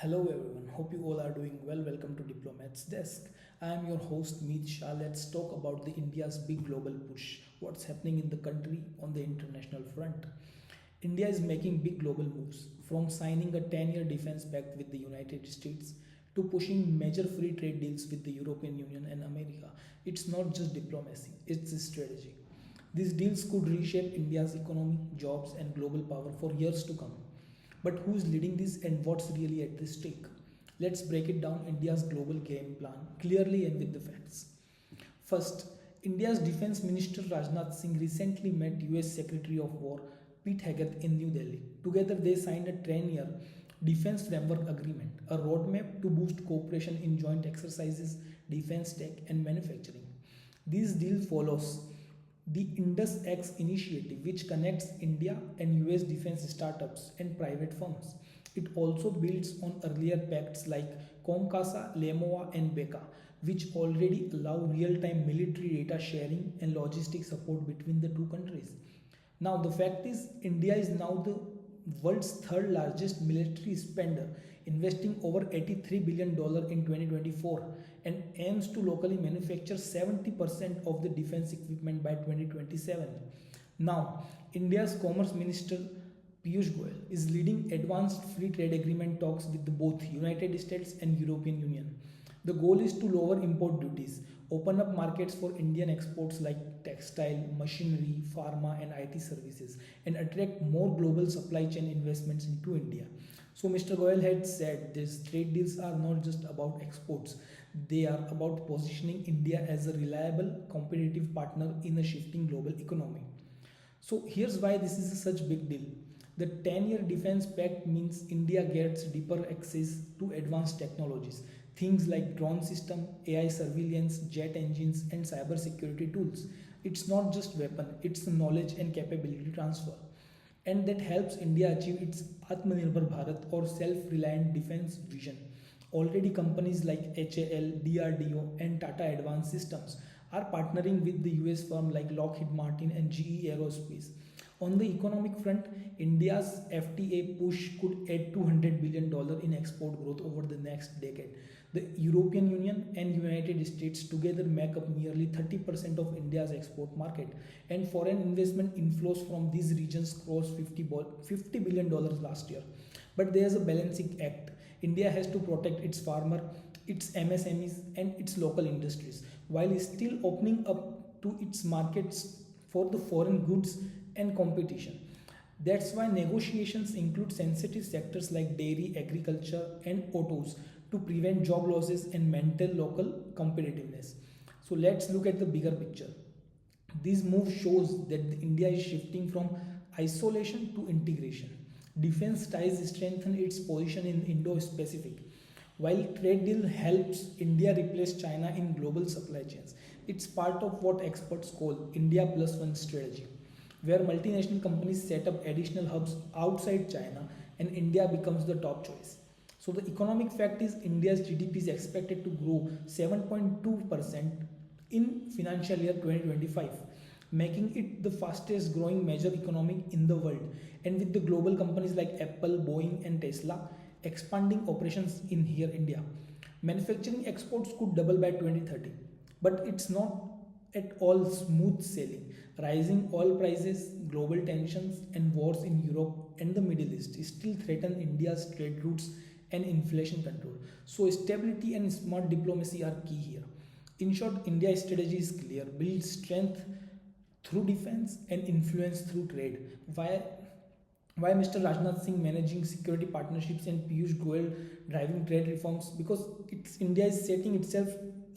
Hello everyone, hope you all are doing well. Welcome to Diplomat's Desk. I am your host Meet Shah. Let's talk about the India's big global push. What's happening in the country on the international front? India is making big global moves, from signing a 10-year defense pact with the United States to pushing major free trade deals with the European Union and America. It's not just diplomacy, it's a strategy. These deals could reshape India's economy, jobs, and global power for years to come. But who's leading this and what's really at the stake? Let's break it down India's global game plan clearly and with the facts. First, India's Defense Minister Rajnath Singh recently met US Secretary of War Pete Hegseth in New Delhi. Together, they signed a 10-year defense framework agreement, a roadmap to boost cooperation in joint exercises, defense tech, and manufacturing. This deal follows the Indus X initiative, which connects India and US defense startups and private firms. It also builds on earlier pacts like COMCASA, LEMOA, and BECA, which already allow real time military data sharing and logistic support between the two countries. Now, the fact is, India is now the world's third largest military spender, investing over $83 billion in 2024 and aims to locally manufacture 70% of the defense equipment by 2027. Now, India's Commerce Minister Piyush Goyal is leading advanced free trade agreement talks with both United States and European Union. The goal is to lower import duties, open up markets for Indian exports like textile, machinery, pharma, and IT services, and attract more global supply chain investments into India. So, Mr. Goyal had said these trade deals are not just about exports, they are about positioning India as a reliable, competitive partner in a shifting global economy. So here's why this is such big deal. The 10-year defense pact means India gets deeper access to advanced technologies, things like drone system, AI surveillance, jet engines, and cyber security tools. It's not just weapon, it's knowledge and capability transfer. And that helps India achieve its Atmanirbhar Bharat or self-reliant defense vision. Already companies like HAL, DRDO, and Tata Advanced Systems are partnering with the US firm like Lockheed Martin and GE Aerospace. On the economic front, India's FTA push could add $200 billion in export growth over the next decade. The European Union and United States together make up nearly 30% of India's export market, and foreign investment inflows from these regions crossed $50 billion last year. But there's a balancing act. India has to protect its farmer, its MSMEs, and its local industries, while still opening up to its markets for the foreign goods and competition. That's why negotiations include sensitive sectors like dairy, agriculture, and autos to prevent job losses and maintain local competitiveness. So let's look at the bigger picture. This move shows that India is shifting from isolation to integration. Defense ties strengthen its position in Indo-Pacific, while trade deal helps India replace China in global supply chains. It's part of what experts call India Plus One strategy, where multinational companies set up additional hubs outside China and India becomes the top choice. So the economic fact is India's GDP is expected to grow 7.2% in financial year 2025, making it the fastest growing major economy in the world. And with the global companies like Apple, Boeing, and Tesla expanding operations in here India, manufacturing exports could double by 2030. But it's not at all smooth sailing. Rising oil prices, global tensions, and wars in Europe and the Middle East still threaten India's trade routes and inflation control. So, stability and smart diplomacy are key here. In short, India's strategy is clear: build strength through defense and influence through trade. Why Mr. Rajnath Singh managing security partnerships and Piyush Goyal driving trade reforms? Because India is setting itself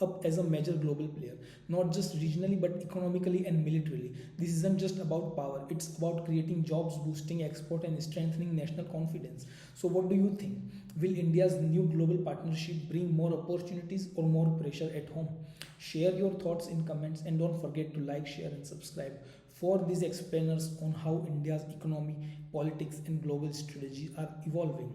up as a major global player, not just regionally but economically and militarily. This isn't just about power, it's about creating jobs, boosting export, and strengthening national confidence. So, what do you think? Will India's new global partnership bring more opportunities or more pressure at home? Share your thoughts in comments and don't forget to like, share, and subscribe for these explainers on how India's economy, politics, and global strategy are evolving.